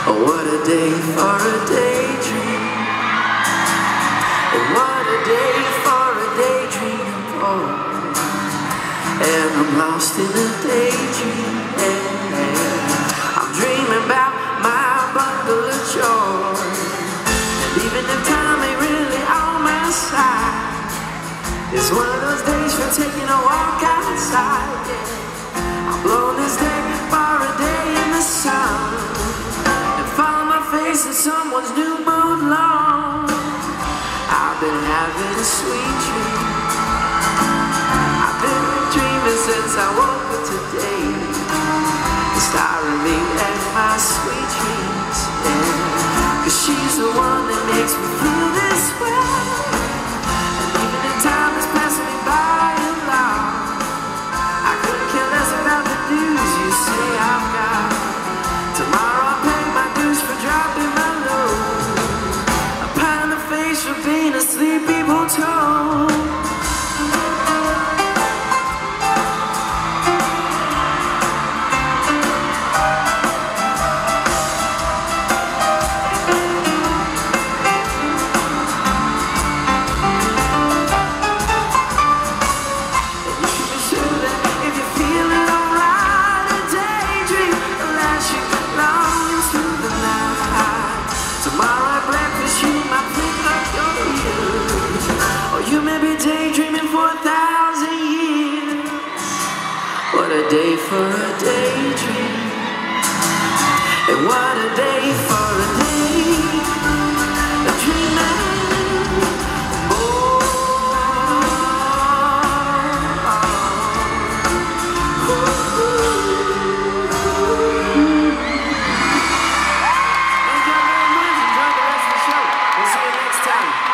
Oh, what a day for a daydream. Oh, what a day for a daydream. Oh, and I'm lost in a daydream. I'm dreaming about my bundle of joy. And even if time ain't really on my side, it's one of those days for taking a walk outside. Yeah. I'll blow this day for a day in the sun and follow my face in someone's new mood long. I've been having a sweet dream. I've been dreaming since I woke up today. Starring me and my sweet dreams, yeah. 'Cause she's the one that makes me feel this way. And even in time is passing me by along, I couldn't care less about the news you say I've got. Tomorrow I'll pay my dues for dropping my load. A pat on the face for being a sleepy bulldog. Daydreaming for 1,000 years. What a day for a daydream. And what a day for a day. A dreamer. Thank you very much. Enjoy the rest of the show. We'll see you next time.